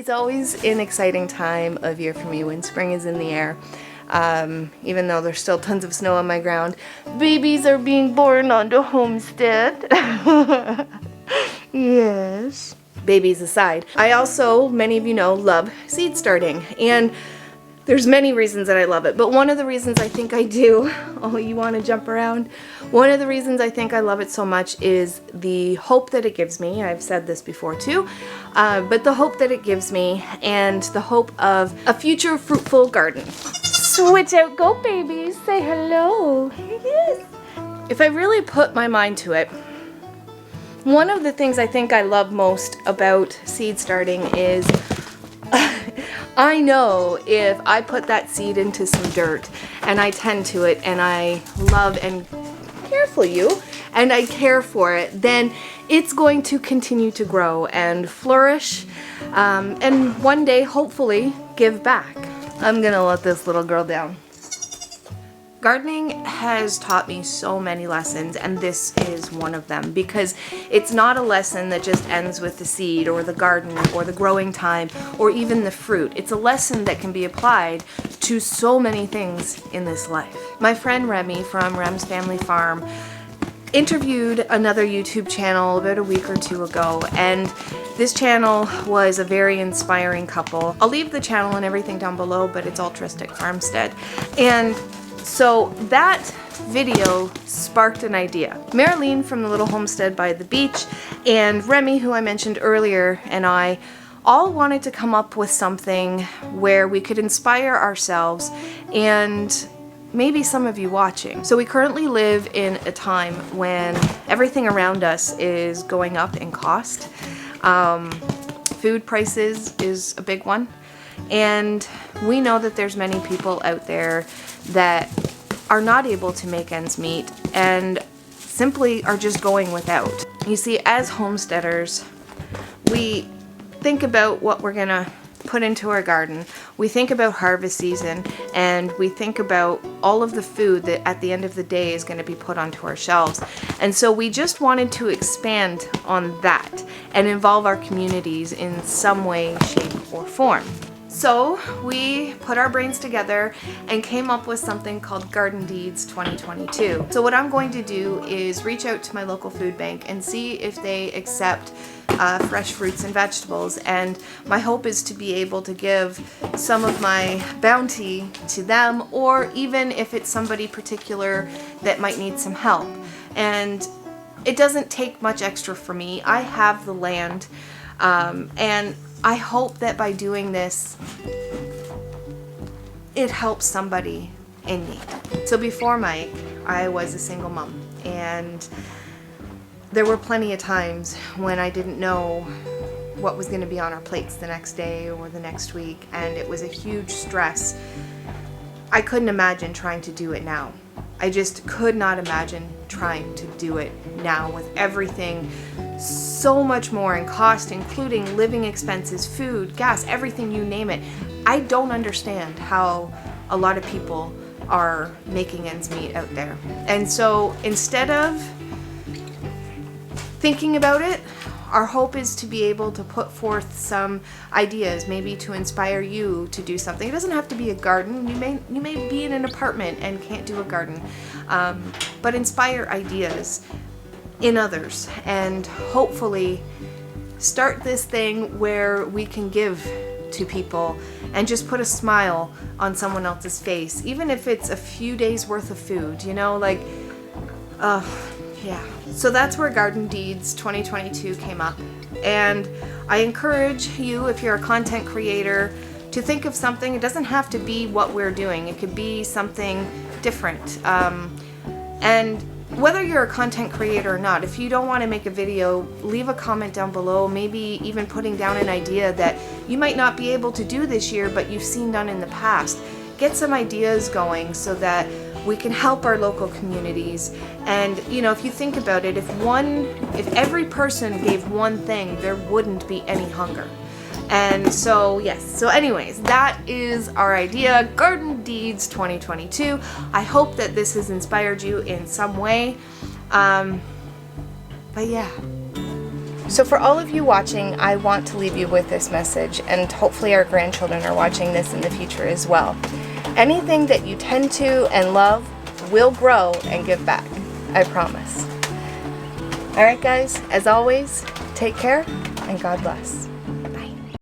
It's always an exciting time of year for me when spring is in the air. Even though there's still tons of snow on my ground, babies are being born on the homestead. Yes. Babies aside, I also, many of you know, love seed starting, and there's many reasons that I love it, but one of the reasons I think I do, oh, you want to jump around? One of the reasons I think I love it so much is the hope that it gives me. I've said this before too, but the hope that it gives me and the hope of a future fruitful garden. Switch out, go babies, say hello. Yes. If I really put my mind to it, one of the things I think I love most about seed starting is I know if I put that seed into some dirt and I tend to it and I love and care for you and I care for it, then it's going to continue to grow and flourish and one day hopefully give back. I'm gonna let this little girl down. Gardening has taught me so many lessons, and this is one of them, because it's not a lesson that just ends with the seed or the garden or the growing time or even the fruit. It's a lesson that can be applied to so many things in this life. My friend Remy from Rem's Family Farm interviewed another YouTube channel about a week or two ago, and this channel was a very inspiring couple. I'll leave the channel and everything down below, but it's Altruistic Farmstead. And so that video sparked an idea. Marilyn from the little homestead by the beach and Remy, who I mentioned earlier, and I all wanted to come up with something where we could inspire ourselves and maybe some of you watching. So we currently live in a time when everything around us is going up in cost. Food prices is a big one. And we know that there's many people out there that are not able to make ends meet and simply are just going without. You see, as homesteaders, we think about what we're gonna put into our garden. We think about harvest season, and we think about all of the food that at the end of the day is going to be put onto our shelves. And so we just wanted to expand on that and involve our communities in some way, shape, or form. So we put our brains together and came up with something called Garden Deeds 2022. So what I'm going to do is reach out to my local food bank and see if they accept fresh fruits and vegetables, and my hope is to be able to give some of my bounty to them, or even if it's somebody particular that might need some help. And it doesn't take much extra for me. I have the land, and I hope that by doing this, it helps somebody in need. So before Mike, I was a single mom, and there were plenty of times when I didn't know what was going to be on our plates the next day or the next week, and it was a huge stress. I couldn't imagine trying to do it now. I just could not imagine trying to do it now with everything so much more in cost, including living expenses, food, gas, everything, you name it. I don't understand how a lot of people are making ends meet out there. And so instead of thinking about it, our hope is to be able to put forth some ideas, maybe to inspire you to do something. It doesn't have to be a garden. You may be in an apartment and can't do a garden, but inspire ideas in others, and hopefully start this thing where we can give to people and just put a smile on someone else's face, even if it's a few days worth of food, you know, like, yeah. So that's where Garden Deeds 2022 came up, and I encourage you, if you're a content creator, to think of something. It doesn't have to be what we're doing. It could be something different. And whether you're a content creator or not, if you don't want to make a video, leave a comment down below, maybe even putting down an idea that you might not be able to do this year but you've seen done in the past. Get some ideas going so that we can help our local communities. And you know, if you think about it, if every person gave one thing, there wouldn't be any hunger. And so yes, so anyways, that is our idea, Garden Deeds 2022. I hope that this has inspired you in some way. But yeah, So for all of you watching, I want to leave you with this message, and hopefully our grandchildren are watching this in the future as well. Anything that you tend to and love will grow and give back. I promise. Alright guys, as always, take care and God bless.